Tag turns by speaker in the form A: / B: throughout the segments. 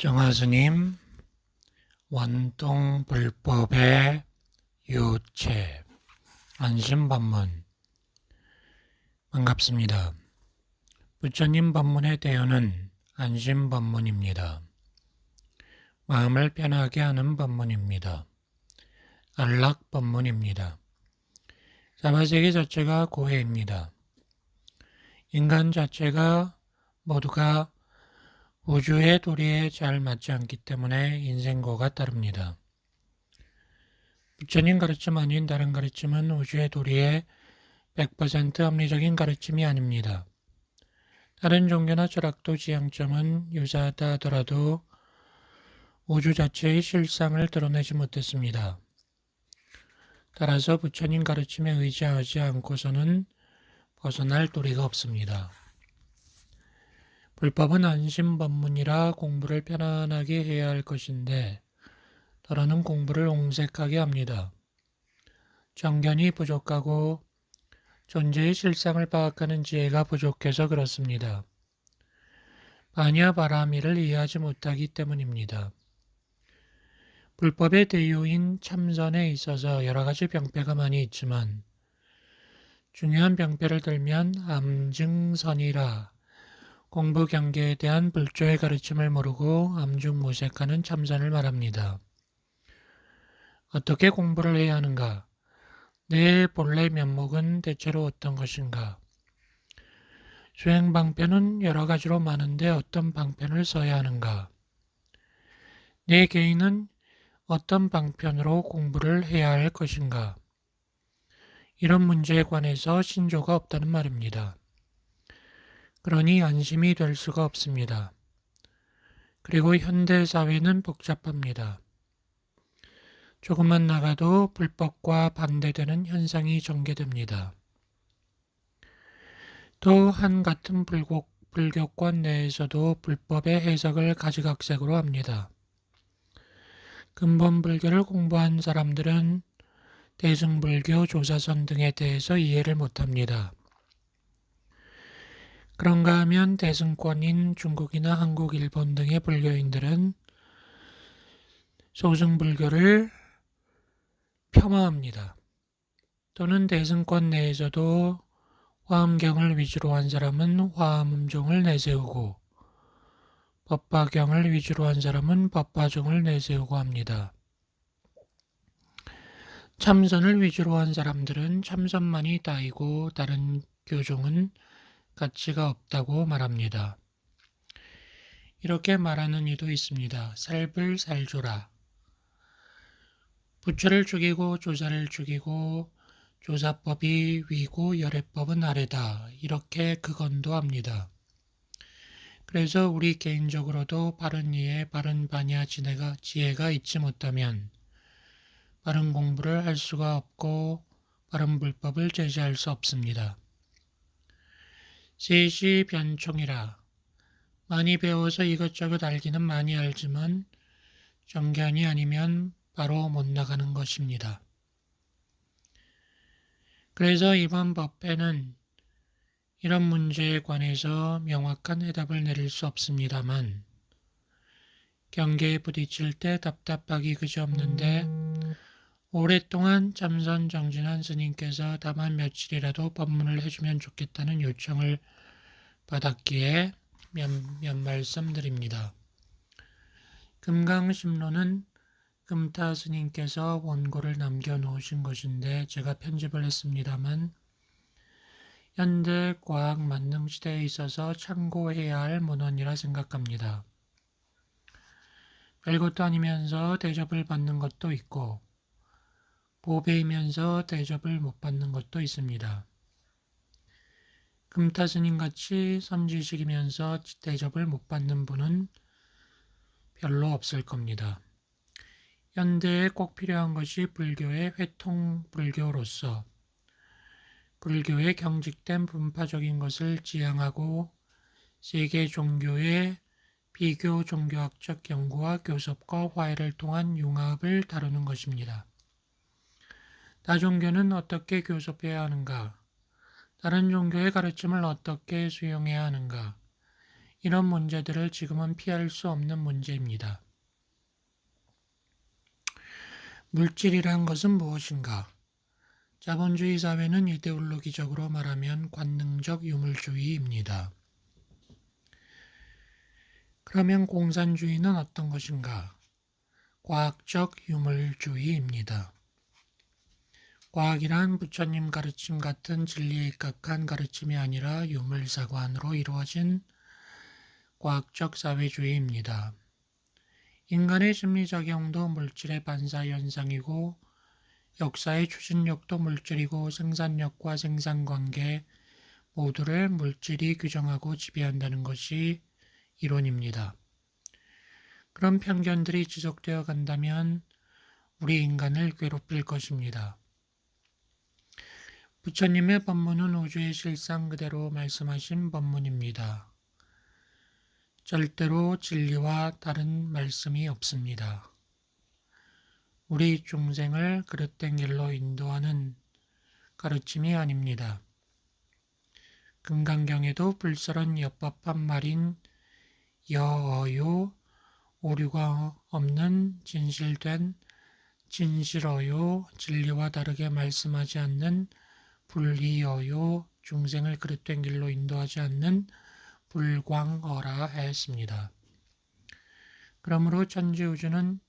A: 정화스님, 원통불법의 유체, 안심법문, 반갑습니다. 부처님 법문의 대요는 안심법문입니다. 마음을 편하게 하는 법문입니다. 안락법문입니다. 사바세계 자체가 고해입니다. 인간 자체가 모두가 우주의 도리에 잘 맞지 않기 때문에 인생고가 따릅니다. 부처님 가르침 아닌 다른 가르침은 우주의 도리에 100% 합리적인 가르침이 아닙니다. 다른 종교나 철학도 지향점은 유사하다 하더라도 우주 자체의 실상을 드러내지 못했습니다. 따라서 부처님 가르침에 의지하지 않고서는 벗어날 도리가 없습니다. 불법은 안심법문이라 공부를 편안하게 해야 할 것인데 더러는 공부를 옹색하게 합니다. 정견이 부족하고 존재의 실상을 파악하는 지혜가 부족해서 그렇습니다. 바냐 바라미를 이해하지 못하기 때문입니다. 불법의 대요인 참선에 있어서 여러 가지 병폐가 많이 있지만 중요한 병폐를 들면 암증선이라 공부 경계에 대한 불조의 가르침을 모르고 암중무색하는 참선을 말합니다. 어떻게 공부를 해야 하는가? 내 본래 면목은 대체로 어떤 것인가? 수행 방편은 여러 가지로 많은데 어떤 방편을 써야 하는가? 내 개인은 어떤 방편으로 공부를 해야 할 것인가? 이런 문제에 관해서 신조가 없다는 말입니다. 그러니 안심이 될 수가 없습니다. 그리고 현대 사회는 복잡합니다. 조금만 나가도 불법과 반대되는 현상이 전개됩니다. 또 한 같은 불교권 내에서도 불법의 해석을 가지각색으로 합니다. 근본 불교를 공부한 사람들은 대승불교, 조사선 등에 대해서 이해를 못합니다. 그런가 하면 대승권인 중국이나 한국, 일본 등의 불교인들은 소승불교를 폄하합니다. 또는 대승권 내에서도 화엄경을 위주로 한 사람은 화엄종을 내세우고 법화경을 위주로 한 사람은 법화종을 내세우고 합니다. 참선을 위주로 한 사람들은 참선만이 다이고 다른 교종은 가치가 없다고 말합니다. 이렇게 말하는 이도 있습니다. 살불 살조라. 부처를 죽이고 조사를 죽이고 조사법이 위고 열애법은 아래다. 이렇게 극언도 합니다. 그래서 우리 개인적으로도 바른 이해, 바른 반야 지혜가 있지 못하면 바른 공부를 할 수가 없고 바른 불법을 제시할 수 없습니다. 셋이 변총이라. 많이 배워서 이것저것 알기는 많이 알지만 정견이 아니면 바로 못 나가는 것입니다. 그래서 이번 법회는 이런 문제에 관해서 명확한 해답을 내릴 수 없습니다만 경계에 부딪힐 때 답답하기 그지없는데 오랫동안 참선 정진한 스님께서 다만 며칠이라도 법문을 해주면 좋겠다는 요청을 받았기에 몇 말씀 드립니다. 금강심로는 금타 스님께서 원고를 남겨놓으신 것인데 제가 편집을 했습니다만 현대 과학 만능 시대에 있어서 참고해야 할 문헌이라 생각합니다. 별것도 아니면서 대접을 받는 것도 있고 보배이면서 대접을 못 받는 것도 있습니다. 금타 스님같이 선지식이면서 대접을 못 받는 분은 별로 없을 겁니다. 현대에 꼭 필요한 것이 불교의 회통불교로서 불교의 경직된 분파적인 것을 지향하고 세계 종교의 비교 종교학적 연구와 교섭과 화해를 통한 융합을 다루는 것입니다. 다종교는 어떻게 교섭해야 하는가? 다른 종교의 가르침을 어떻게 수용해야 하는가? 이런 문제들을 지금은 피할 수 없는 문제입니다. 물질이란 것은 무엇인가? 자본주의 사회는 이데올로기적으로 말하면 관능적 유물주의입니다. 그러면 공산주의는 어떤 것인가? 과학적 유물주의입니다. 과학이란 부처님 가르침 같은 진리에 입각한 가르침이 아니라 유물사관으로 이루어진 과학적 사회주의입니다. 인간의 심리작용도 물질의 반사현상이고 역사의 추진력도 물질이고 생산력과 생산관계 모두를 물질이 규정하고 지배한다는 것이 이론입니다. 그런 편견들이 지속되어 간다면 우리 인간을 괴롭힐 것입니다. 부처님의 법문은 우주의 실상 그대로 말씀하신 법문입니다. 절대로 진리와 다른 말씀이 없습니다. 우리 중생을 그릇된 길로 인도하는 가르침이 아닙니다. 금강경에도 불설은 엽법한 말인 여어요 오류가 없는 진실된 진실어요 진리와 다르게 말씀하지 않는 불리어요 중생을 그릇된 길로 인도하지 않는 불광어라 하였습니다. 그러므로 천지우주는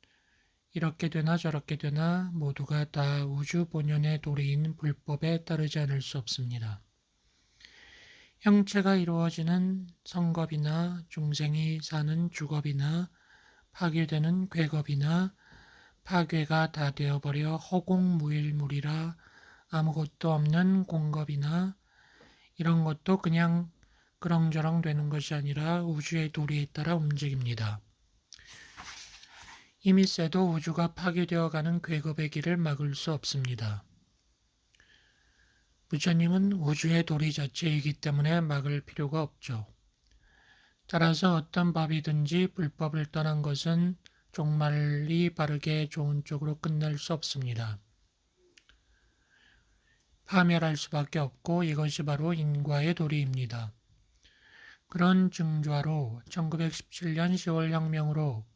A: 이렇게 되나 저렇게 되나 모두가 다 우주 본연의 도리인 불법에 따르지 않을 수 없습니다. 형체가 이루어지는 성겁이나 중생이 사는 주겁이나 파괴되는 괴겁이나 파괴가 다 되어버려 허공무일물이라 아무것도 없는 공겁이나 이런 것도 그냥 그렁저렁 되는 것이 아니라 우주의 도리에 따라 움직입니다. 힘이 세도 우주가 파괴되어가는 괴겁의 길을 막을 수 없습니다. 부처님은 우주의 도리 자체이기 때문에 막을 필요가 없죠. 따라서 어떤 법이든지 불법을 떠난 것은 종말이 바르게 좋은 쪽으로 끝날 수 없습니다. 파멸할 수밖에 없고 이것이 바로 인과의 도리입니다. 그런 증좌로 1917년 10월 혁명으로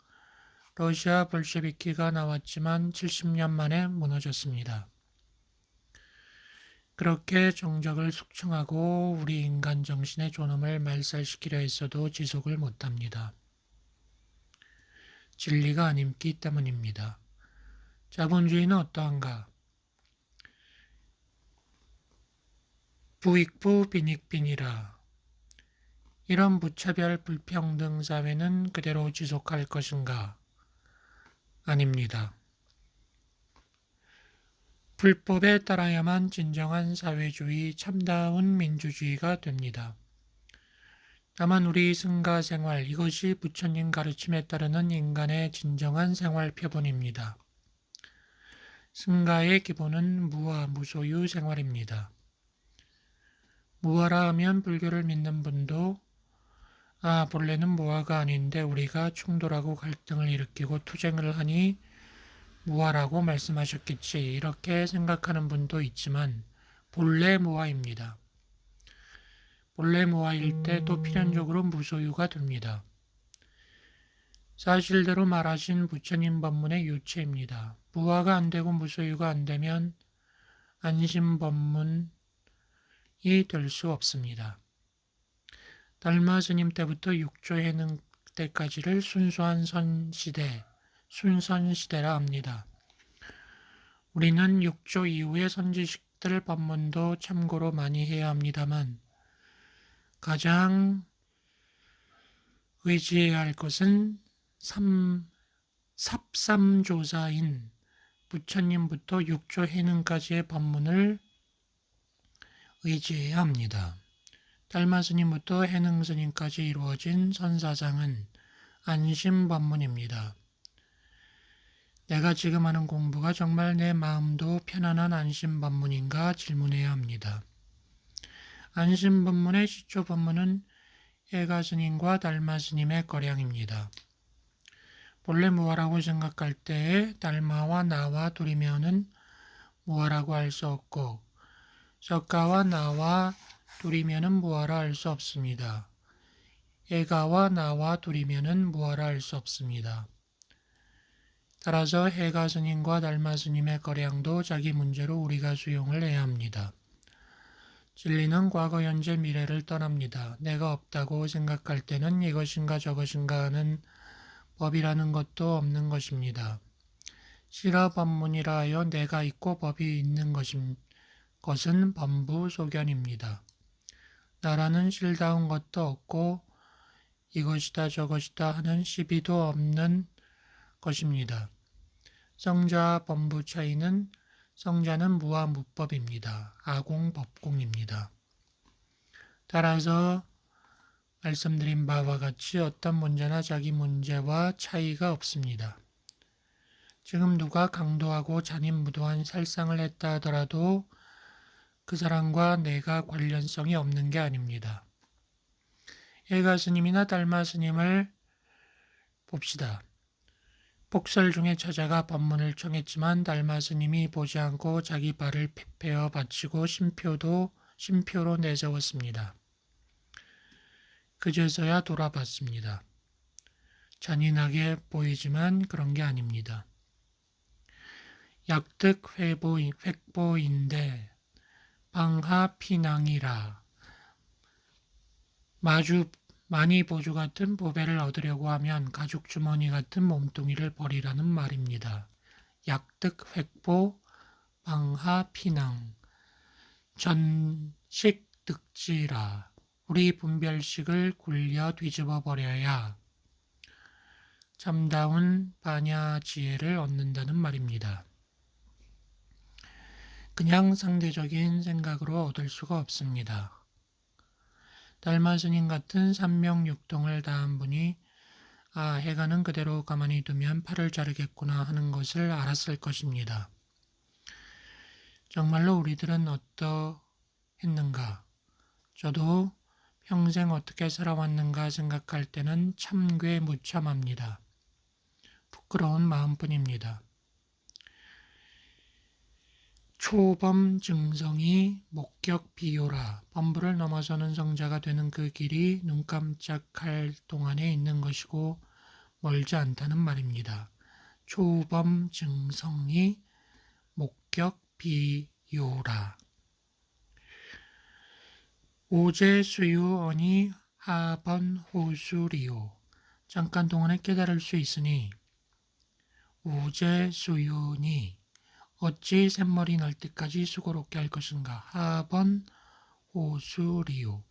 A: 러시아 볼셰비키가 나왔지만 70년 만에 무너졌습니다. 그렇게 정적을 숙청하고 우리 인간 정신의 존엄을 말살시키려 했어도 지속을 못합니다. 진리가 아님기 때문입니다. 자본주의는 어떠한가? 부익부 빈익빈이라. 이런 무차별 불평등 사회는 그대로 지속할 것인가? 아닙니다. 불법에 따라야만 진정한 사회주의, 참다운 민주주의가 됩니다. 다만 우리 승가 생활, 이것이 부처님 가르침에 따르는 인간의 진정한 생활 표본입니다. 승가의 기본은 무아, 무소유 생활입니다. 무아라 하면 불교를 믿는 분도 본래는 무아가 아닌데 우리가 충돌하고 갈등을 일으키고 투쟁을 하니 무아라고 말씀하셨겠지 이렇게 생각하는 분도 있지만 본래 무아입니다. 본래 무아일 때 또 필연적으로 무소유가 됩니다. 사실대로 말하신 부처님 법문의 유체입니다. 무아가 안 되고 무소유가 안 되면 안심법문이 될 수 없습니다. 달마 스님 때부터 육조 해능 때까지를 순수한 순선시대라 합니다. 우리는 육조 이후의 선지식들 법문도 참고로 많이 해야 합니다만 가장 의지해야 할 것은 삽삼조사인 부처님부터 육조 해능까지의 법문을 의지해야 합니다. 달마 스님부터 해능 스님까지 이루어진 선사상은 안심법문입니다. 내가 지금 하는 공부가 정말 내 마음도 편안한 안심법문인가 질문해야 합니다. 안심법문의 시초법문은 해가 스님과 달마 스님의 거량입니다. 본래 무아라고 생각할 때에 달마와 나와 둘이면은 무아라고 할 수 없고 석가와 나와 둘이면은 무아라 할 수 없습니다. 해가와 나와 둘이면은 무어라 할 수 없습니다. 따라서 해가 스님과 달마 스님의 거량도 자기 문제로 우리가 수용을 해야 합니다. 진리는 과거, 현재, 미래를 떠납니다. 내가 없다고 생각할 때는 이것인가 저것인가 하는 법이라는 것도 없는 것입니다. 실화 법문이라 하여 내가 있고 법이 있는 것은 범부 소견입니다. 나라는 실다운 것도 없고 이것이다 저것이다 하는 시비도 없는 것입니다. 성자와 범부 차이는 성자는 무와 무법입니다. 아공 법공입니다. 따라서 말씀드린 바와 같이 어떤 문제나 자기 문제와 차이가 없습니다. 지금 누가 강도하고 잔인무도한 살상을 했다 하더라도 그 사람과 내가 관련성이 없는 게 아닙니다. 해가 스님이나 달마 스님을 봅시다. 폭설 중에 찾아가 법문을 청했지만 달마 스님이 보지 않고 자기 발을 베어 바치고 심표로 내세웠습니다. 그제서야 돌아봤습니다. 잔인하게 보이지만 그런 게 아닙니다. 약득 획보인데 방하피낭이라 많이 보주 같은 보배를 얻으려고 하면 가죽 주머니 같은 몸뚱이를 버리라는 말입니다. 약득 획보 방하피낭 전식득지라 우리 분별식을 굴려 뒤집어 버려야 참다운 반야지혜를 얻는다는 말입니다. 그냥 상대적인 생각으로 얻을 수가 없습니다. 달마 스님 같은 삼명육동을 다한 분이 해가는 그대로 가만히 두면 팔을 자르겠구나 하는 것을 알았을 것입니다. 정말로 우리들은 어떠했는가? 저도 평생 어떻게 살아왔는가 생각할 때는 참괴무참합니다. 부끄러운 마음뿐입니다. 초범 증성이 목격 비요라 범부를 넘어서는 성자가 되는 그 길이 눈 깜짝할 동안에 있는 것이고 멀지 않다는 말입니다. 초범 증성이 목격 비요라 오제수유언이 하번 호수리요 잠깐 동안에 깨달을 수 있으니 오제수윤이 어찌 샘머리 날 때까지 수고롭게 할 것인가. 하번 호수리요.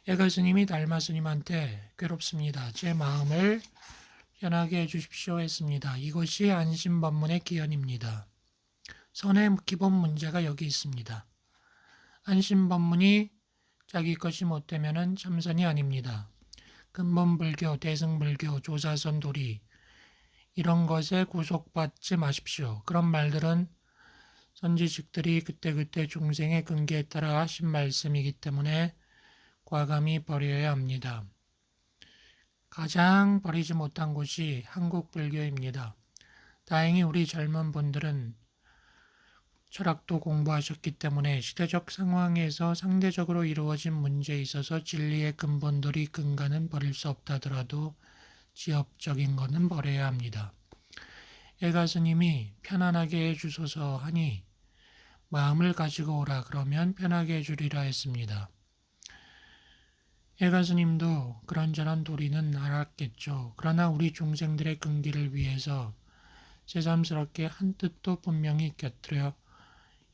A: 애가 스님이 달마 스님한테 괴롭습니다. 제 마음을 편하게 해주십시오 했습니다. 이것이 안심법문의 기원입니다. 선의 기본 문제가 여기 있습니다. 안심법문이 자기 것이 못되면 참선이 아닙니다. 근본불교, 대승불교, 조사선 도리 이런 것에 구속받지 마십시오. 그런 말들은 선지식들이 그때그때 중생의 근기에 따라 하신 말씀이기 때문에 과감히 버려야 합니다. 가장 버리지 못한 곳이 한국 불교입니다. 다행히 우리 젊은 분들은 철학도 공부하셨기 때문에 시대적 상황에서 상대적으로 이루어진 문제에 있어서 진리의 근본들이 근간은 버릴 수 없다더라도 지엽적인 것은 버려야 합니다. 애가 스님이 편안하게 해주소서 하니 마음을 가지고 오라 그러면 편하게 해주리라 했습니다. 애가 스님도 그런저런 도리는 알았겠죠. 그러나 우리 중생들의 근기를 위해서 새삼스럽게 한 뜻도 분명히 곁들여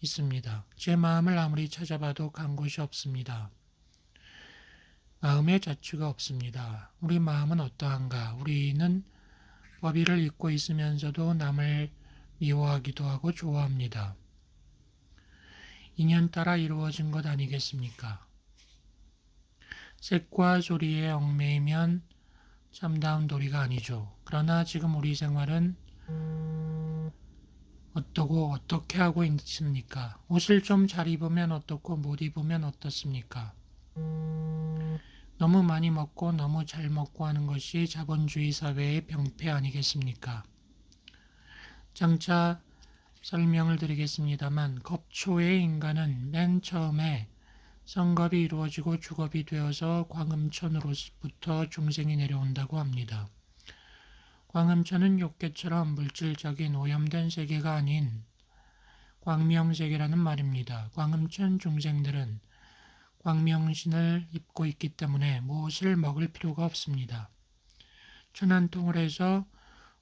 A: 있습니다. 제 마음을 아무리 찾아봐도 간 곳이 없습니다. 마음에 자취가 없습니다. 우리 마음은 어떠한가? 우리는 법의를 잊고 있으면서도 남을 미워하기도 하고 좋아합니다. 인연 따라 이루어진 것 아니겠습니까? 색과 소리에 얽매이면 참다운 도리가 아니죠. 그러나 지금 우리 생활은 어떠고 어떻게 하고 있습니까? 옷을 좀 잘 입으면 어떻고 못 입으면 어떻습니까? 너무 많이 먹고 너무 잘 먹고 하는 것이 자본주의 사회의 병폐 아니겠습니까? 장차 설명을 드리겠습니다만 겁초의 인간은 맨 처음에 성겁이 이루어지고 주겁이 되어서 광음천으로부터 중생이 내려온다고 합니다. 광음천은 욕계처럼 물질적인 오염된 세계가 아닌 광명세계라는 말입니다. 광음천 중생들은 광명신을 입고 있기 때문에 무엇을 먹을 필요가 없습니다. 천한통을 해서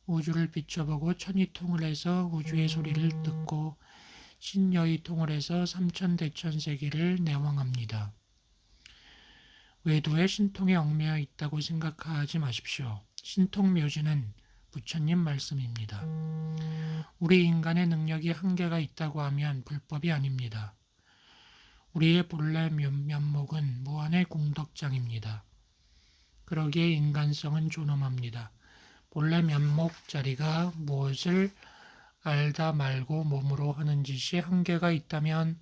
A: 우주를 비춰보고 천이통을 해서 우주의 소리를 듣고 신여의통을 해서 삼천대천세계를 내왕합니다. 외도에 신통에 얽매여 있다고 생각하지 마십시오. 신통묘지는 부처님 말씀입니다. 우리 인간의 능력이 한계가 있다고 하면 불법이 아닙니다. 우리의 본래 면목은 무한의 공덕장입니다. 그러기에 인간성은 존엄합니다. 본래 면목 자리가 무엇을 알다 말고 몸으로 하는 짓이 한계가 있다면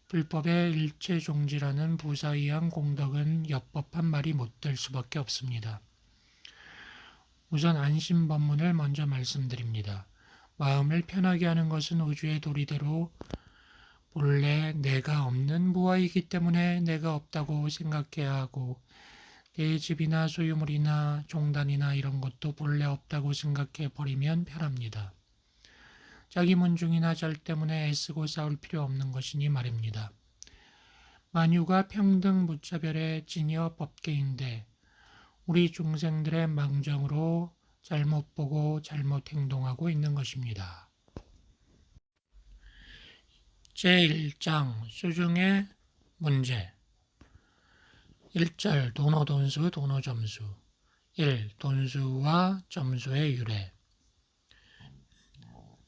A: 불법의 일체종지라는 부사의한 공덕은 엽법한 말이 못 될 수밖에 없습니다. 우선 안심법문을 먼저 말씀드립니다. 마음을 편하게 하는 것은 우주의 도리대로 본래 내가 없는 무아이기 때문에 내가 없다고 생각해야 하고 내 집이나 소유물이나 종단이나 이런 것도 본래 없다고 생각해 버리면 편합니다. 자기 문중이나 절 때문에 애쓰고 싸울 필요 없는 것이니 말입니다. 만유가 평등 무차별의 진여 법계인데 우리 중생들의 망정으로 잘못 보고 잘못 행동하고 있는 것입니다. 제1장 수중의 문제 1절 도노돈수 도노점수 1. 돈수와 점수의 유래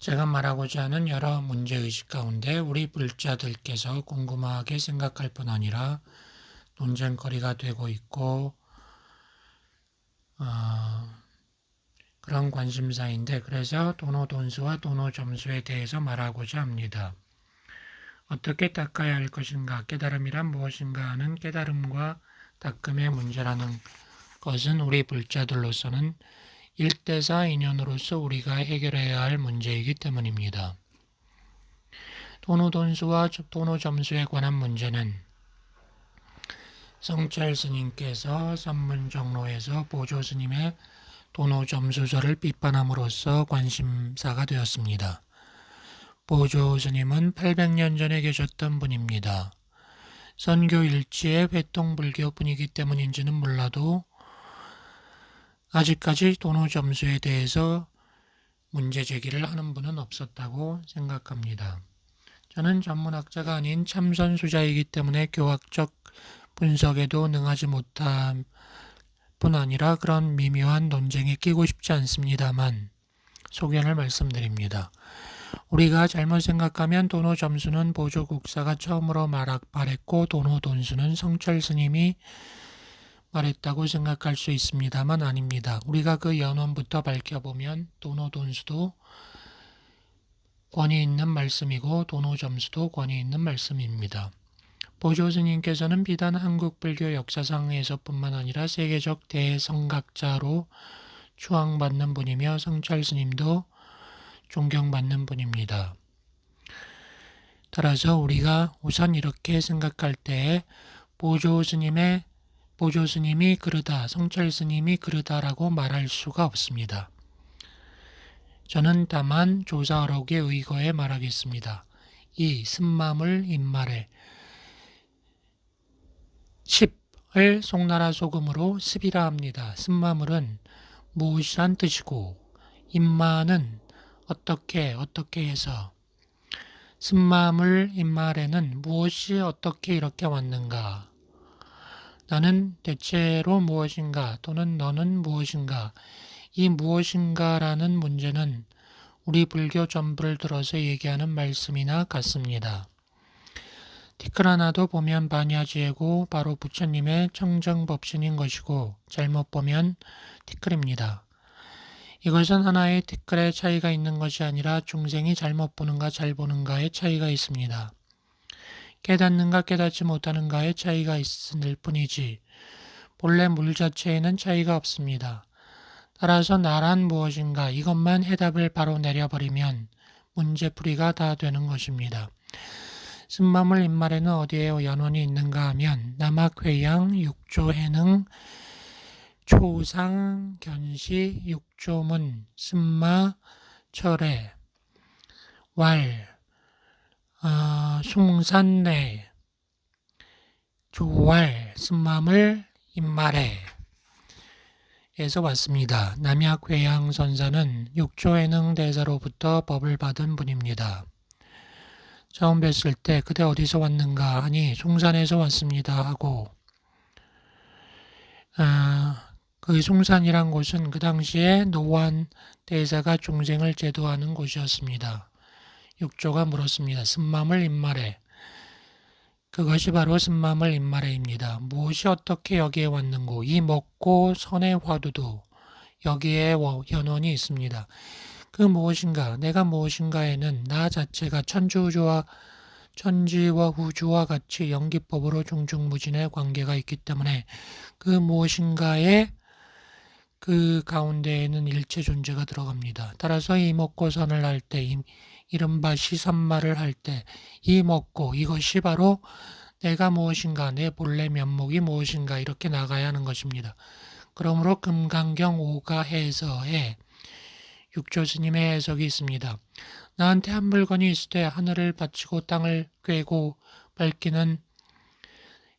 A: 제가 말하고자 하는 여러 문제의식 가운데 우리 불자들께서 궁금하게 생각할 뿐 아니라 논쟁거리가 되고 있고 그런 관심사인데 그래서 도노돈수와 도노점수에 대해서 말하고자 합니다. 어떻게 닦아야 할 것인가, 깨달음이란 무엇인가 하는 깨달음과 닦음의 문제라는 것은 우리 불자들로서는 1대4 인연으로서 우리가 해결해야 할 문제이기 때문입니다. 도노돈수와 도노점수에 관한 문제는 성철 스님께서 선문정로에서 보조 스님의 도노점수설을 비판함으로써 관심사가 되었습니다. 보조 스님은 800년 전에 계셨던 분입니다. 선교 일치의 회통불교 분이기 때문인지는 몰라도 아직까지 도노점수에 대해서 문제 제기를 하는 분은 없었다고 생각합니다. 저는 전문학자가 아닌 참선수자이기 때문에 교학적 분석에도 능하지 못한 뿐 아니라 그런 미묘한 논쟁에 끼고 싶지 않습니다만 소견을 말씀드립니다. 우리가 잘못 생각하면 도노점수는 보조국사가 처음으로 말했고 도노돈수는 성철 스님이 말했다고 생각할 수 있습니다만 아닙니다. 우리가 그 연원부터 밝혀보면 도노돈수도 권위 있는 말씀이고 도노점수도 권위 있는 말씀입니다. 보조 스님께서는 비단 한국 불교 역사상에서뿐만 아니라 세계적 대성각자로 추앙받는 분이며 성철 스님도 존경받는 분입니다. 따라서 우리가 우선 이렇게 생각할 때에 보조 스님이 그러다, 성철 스님이 그러다라고 말할 수가 없습니다. 저는 다만 조사어록에 의거해 말하겠습니다. 이 쓴마물 입말에 습을 송나라 소금으로 습이라 합니다. 쓴마물은 무엇이란 뜻이고 입마는 어떻게 해서 쓴마물 입말에는 무엇이 어떻게 이렇게 왔는가? 나는 대체로 무엇인가 또는 너는 무엇인가? 이 무엇인가라는 문제는 우리 불교 전부를 들어서 얘기하는 말씀이나 같습니다. 티끌 하나도 보면 반야지혜고 바로 부처님의 청정법신인 것이고 잘못 보면 티끌입니다. 이것은 하나의 티끌의 차이가 있는 것이 아니라 중생이 잘못 보는가 잘 보는가의 차이가 있습니다. 깨닫는가 깨닫지 못하는가의 차이가 있을 뿐이지 본래 물 자체에는 차이가 없습니다. 따라서 나란 무엇인가 이것만 해답을 바로 내려버리면 문제풀이가 다 되는 것입니다. 쓴마물 인말에는 어디에 연원이 있는가 하면 남학회양, 육조해능, 초상, 견시, 육조문, 쓴마, 철회, 왈, 숭산내, 조왈, 쓴마물 인말에 에서 왔습니다. 남약회양 선사는 육조해능 대사로부터 법을 받은 분입니다. 처음 뵀을 때 그대 어디서 왔는가 하니 숭산에서 왔습니다 하고 그 숭산이란 곳은 그 당시에 노환 대사가 중생을 제도하는 곳이었습니다. 육조가 물었습니다. 쓴마물 인말에 그것이 바로 쓴마물 인말에입니다. 무엇이 어떻게 여기에 왔는고 이 먹고 선의 화두도 여기에 연원이 있습니다. 그 무엇인가 내가 무엇인가에는 나 자체가 천지와 우주와 같이 연기법으로 중중무진의 관계가 있기 때문에 그 무엇인가에 그 가운데에는 일체 존재가 들어갑니다. 따라서 이 먹고 선을 할 때 이른바 시선말을 할 때 이 먹고 이것이 바로 내가 무엇인가 내 본래 면목이 무엇인가 이렇게 나가야 하는 것입니다. 그러므로 금강경 5가 해서에 육조 스님의 해석이 있습니다. 나한테 한 물건이 있을 때 하늘을 바치고 땅을 꿰고 밝기는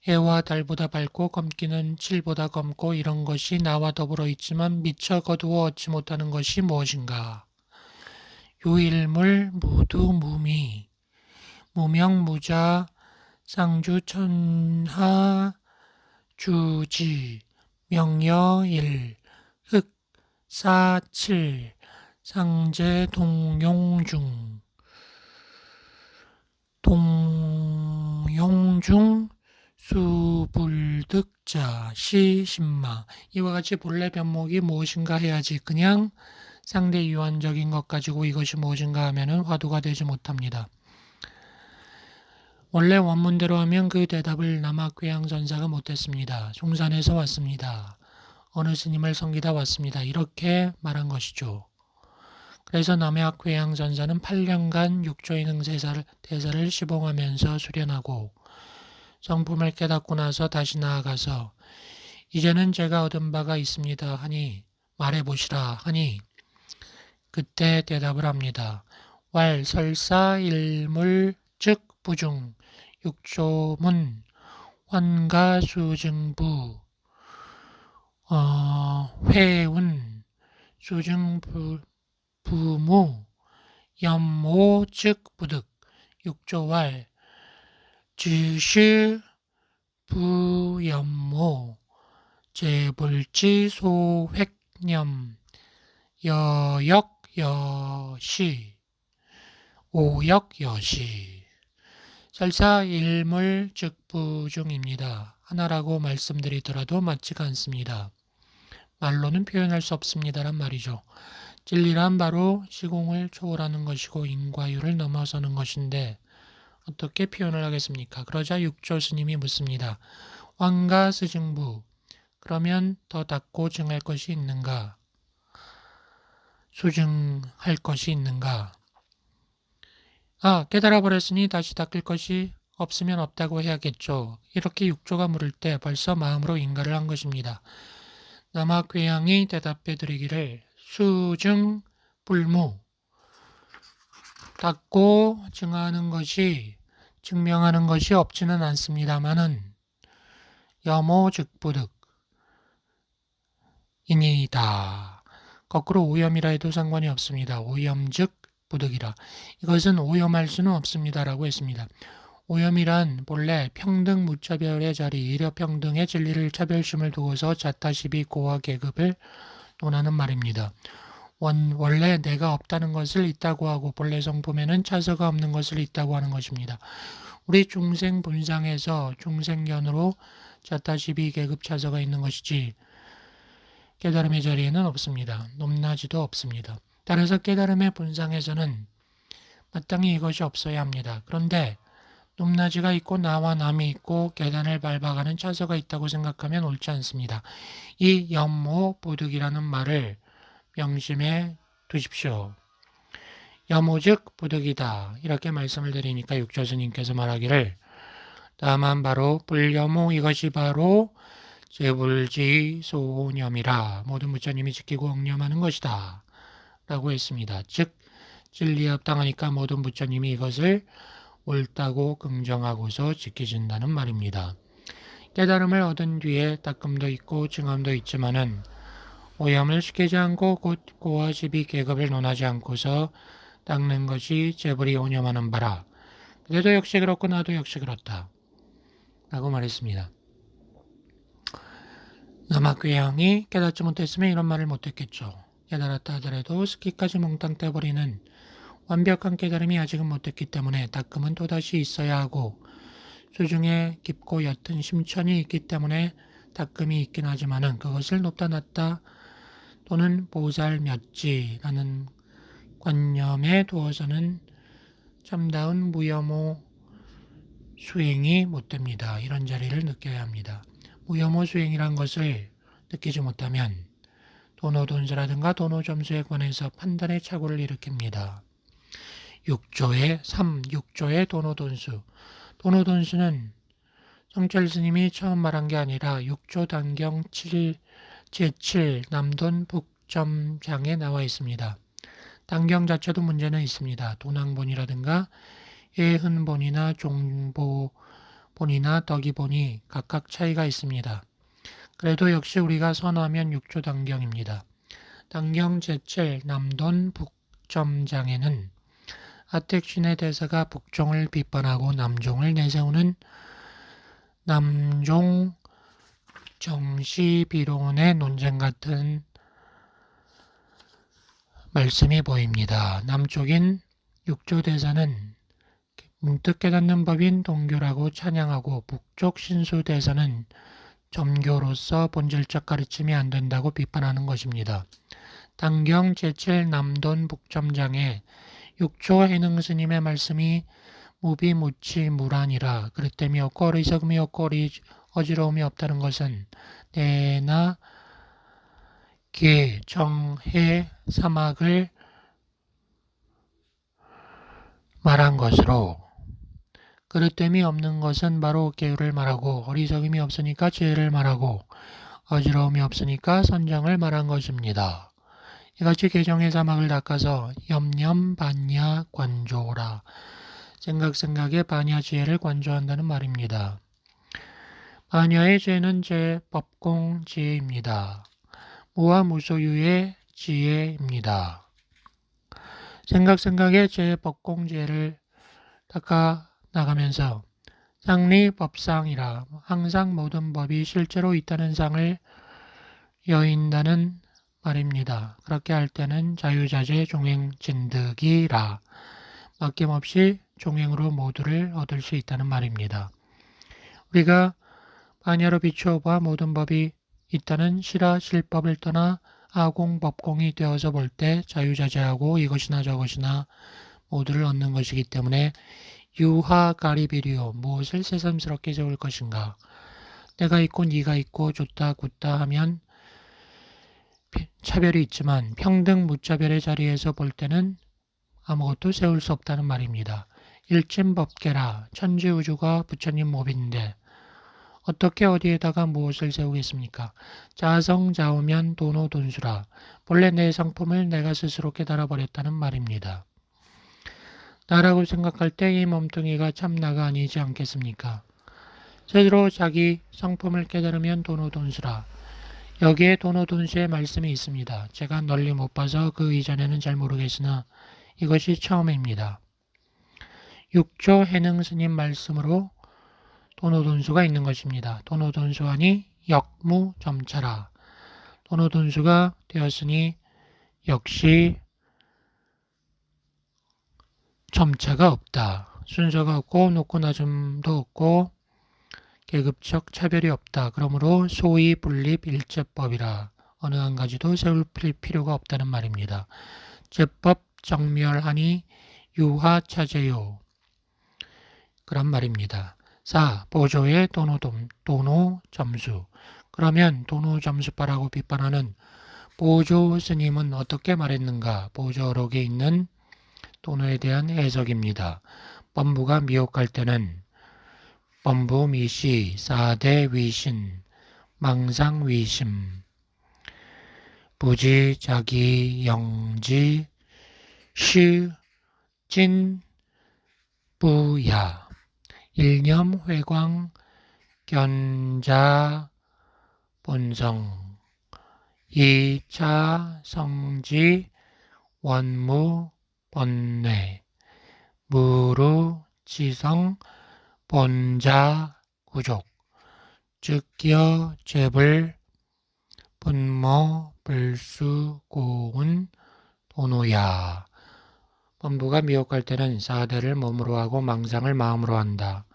A: 해와 달보다 밝고 검기는 칠보다 검고 이런 것이 나와 더불어 있지만 미처 거두어 얻지 못하는 것이 무엇인가? 유일물 무두무미 무명무자 상주천하 주지 명여일 흑사칠 상제동용중 동용중 수불득자 시신마 이와 같이 본래 변목이 무엇인가 해야지 그냥 상대 유한적인 것 가지고 이것이 무엇인가 하면은 화두가 되지 못합니다. 원래 원문대로 하면 그 대답을 남학회양 전사가 못했습니다. 숭산에서 왔습니다. 어느 스님을 섬기다 왔습니다. 이렇게 말한 것이죠. 그래서 남학회양 전사는 8년간 육조인응 대사를 시봉하면서 수련하고 정품을 깨닫고 나서 다시 나아가서 이제는 제가 얻은 바가 있습니다 하니 말해보시라 하니 그때 대답을 합니다. 왈 설사 일물 즉 부중 육조문 환가수증부 회운 수증부 부무 연모 즉 부득 육조왈 지시 부연모 제불지 소획념 여역여시 오역여시 설사 일물 즉부중입니다. 하나라고 말씀드리더라도 맞지가 않습니다. 말로는 표현할 수 없습니다란 말이죠. 진리란 바로 시공을 초월하는 것이고 인과유를 넘어서는 것인데 어떻게 표현을 하겠습니까? 그러자 육조 스님이 묻습니다. 환가스증부 그러면 더 닦고 증할 것이 있는가? 수증할 것이 있는가? 깨달아 버렸으니 다시 닦을 것이 없으면 없다고 해야겠죠. 이렇게 육조가 물을 때 벌써 마음으로 인가를 한 것입니다. 남학회양이 대답해 드리기를 수증 불무 닦고 증명하는 것이 없지는 않습니다마는 여모즉부득 이니다. 거꾸로 오염이라 해도 상관이 없습니다. 오염즉 부득이라. 이것은 오염할 수는 없습니다라고 했습니다. 오염이란 본래 평등 무차별의 자리, 일여평등의 진리를 차별심을 두고서 자타시비 고와 계급을 논하는 말입니다. 원래 내가 없다는 것을 있다고 하고 본래 성품에는 차서가 없는 것을 있다고 하는 것입니다. 우리 중생 분상에서 중생견으로 자타시비 계급 차서가 있는 것이지 깨달음의 자리에는 없습니다. 높낮이도 없습니다. 따라서 깨달음의 분상에서는 마땅히 이것이 없어야 합니다. 그런데 높낮이가 있고 나와 남이 있고 계단을 밟아가는 차서가 있다고 생각하면 옳지 않습니다. 이 연모 부득이라는 말을 명심해 두십시오. 여모즉 부득이다. 이렇게 말씀을 드리니까 육조스님께서 말하기를 다만 바로 불여모 이것이 바로 제불지소념이라 모든 부처님이 지키고 옹념하는 것이다. 라고 했습니다. 즉 진리에 합당하니까 모든 부처님이 이것을 옳다고 긍정하고서 지키신다는 말입니다. 깨달음을 얻은 뒤에 닦음도 있고 증언도 있지만은 오염을 시키지 않고 곧 고와 시비 계급을 논하지 않고서 닦는 것이 제불이 오념하는 바라. 그래도 역시 그렇고 나도 역시 그렇다. 라고 말했습니다. 남학괴양이 깨닫지 못했으면 이런 말을 못했겠죠. 깨달았다 하더라도 스키까지 몽땅 떼버리는 완벽한 깨달음이 아직은 못했기 때문에 닦음은 또다시 있어야 하고 수중에 깊고 옅은 심천이 있기 때문에 닦음이 있긴 하지만은 그것을 높다 낮다 또는 보살몇지라는 관념에 두어서는 참다운 무여모 수행이 못됩니다. 이런 자리를 느껴야 합니다. 무여모 수행이란 것을 느끼지 못하면 도노돈수라든가 도노점수에 관해서 판단의 착오를 일으킵니다. 6조의 도노돈수. 도노돈수는 성철스님이 처음 말한 게 아니라 6조 단경 제7 남돈 북점장에 나와 있습니다. 단경 자체도 문제는 있습니다. 도낭본이라든가 예흔본이나 종보본이나 덕이본이 각각 차이가 있습니다. 그래도 역시 우리가 선하면 6조 단경입니다. 단경 제7 남돈 북점장에는 아택신의 대사가 북종을 비판하고 남종을 내세우는 남종 정시비론의 논쟁 같은 말씀이 보입니다. 남쪽인 육조대사는 문득 깨닫는 법인 동교라고 찬양하고 북쪽 신수대사는 점교로서 본질적 가르침이 안 된다고 비판하는 것입니다. 단경 제7 남돈 북점장에 육조 해능스님의 말씀이 무비무치 무란이라 그릇됨이 없고 어리석음이 없고 어지러움이 없다는 것은 내나 계, 정, 해, 사막을 말한 것으로 그릇됨이 없는 것은 바로 계율을 말하고 어리석음이 없으니까 지혜를 말하고 어지러움이 없으니까 선정을 말한 것입니다. 이같이 개정의 사막을 닦아서 염념 반야 관조라 생각에 반야 지혜를 관조한다는 말입니다. 반야의 지혜는 제법공 지혜입니다. 무와 무소유의 지혜입니다. 생각에 제법공 지혜를 닦아 나가면서 상리법상이라 항상 모든 법이 실제로 있다는 상을 여인다는 말입니다. 그렇게 할 때는 자유자재 종행진득이라 맡김없이 종행으로 모두를 얻을 수 있다는 말입니다. 우리가 반야로 비추어 봐 모든 법이 있다는 실화 실법을 떠나 아공법공이 되어서 볼 때 자유자재하고 이것이나 저것이나 모두를 얻는 것이기 때문에 유하가리비리오 무엇을 새삼스럽게 세울 것인가. 내가 있고 네가 있고 좋다 굳다 하면 차별이 있지만 평등 무차별의 자리에서 볼 때는 아무것도 세울 수 없다는 말입니다. 일진법계라 천지우주가 부처님 몹인데 어떻게 어디에다가 무엇을 세우겠습니까? 자성자우면 도노돈수라 본래 내 성품을 내가 스스로 깨달아버렸다는 말입니다. 나라고 생각할 때 이 몸뚱이가 참 나가 아니지 않겠습니까? 스스로 자기 성품을 깨달으면 도노돈수라. 여기에 도노돈수의 말씀이 있습니다. 제가 널리 못 봐서 그 이전에는 잘 모르겠으나 이것이 처음입니다. 6조 해능스님 말씀으로 도노돈수가 있는 것입니다. 도노돈수하니 역무점차라. 도노돈수가 되었으니 역시 점차가 없다. 순서가 없고 높고 낮음도 없고 계급적 차별이 없다. 그러므로 소위 분립 일제법이라 어느 한 가지도 세울 필요가 없다는 말입니다. 제법 정멸하니 유하차제요. 그런 말입니다. 4. 보조의 도노점수. 그러면 도노점수파라고 비판하는 보조 스님은 어떻게 말했는가? 보조록에 있는 도노에 대한 해석입니다. 범부가 미혹할 때는 범부 미시, 사대 위신, 망상 위심, 부지, 자기, 영지, 시, 진, 부야, 일념, 회광, 견자, 본성, 이차, 성지, 원무, 본뇌, 무루, 지성, 본자, 구족, 즉기어, 재불, 분모, 불수, 고운, 도노야. 범부가 미혹할 때는 사대를 몸으로 하고 망상을 마음으로 한다.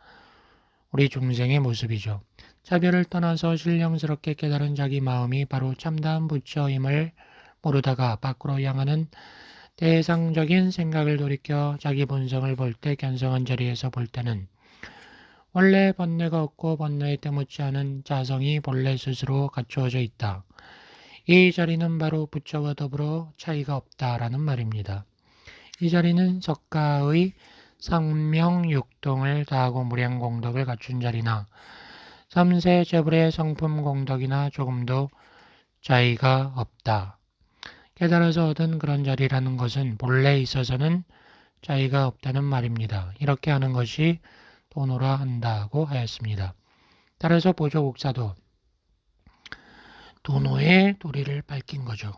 A: 우리 중생의 모습이죠. 차별을 떠나서 신령스럽게 깨달은 자기 마음이 바로 참다운 부처임을 모르다가 밖으로 향하는 대상적인 생각을 돌이켜 자기 본성을 볼 때 견성한 자리에서 볼 때는 원래 번뇌가 없고 번뇌에 때묻지 않은 자성이 본래 스스로 갖추어져 있다. 이 자리는 바로 부처와 더불어 차이가 없다라는 말입니다. 이 자리는 석가의 상명육동을 다하고 무량공덕을 갖춘 자리나 삼세 재불의 성품공덕이나 조금도 차이가 없다. 깨달아서 얻은 그런 자리라는 것은 본래 있어서는 차이가 없다는 말입니다. 이렇게 하는 것이 도노라 한다고 하였습니다. 따라서 보조국사도 도노의 도리를 밝힌 거죠.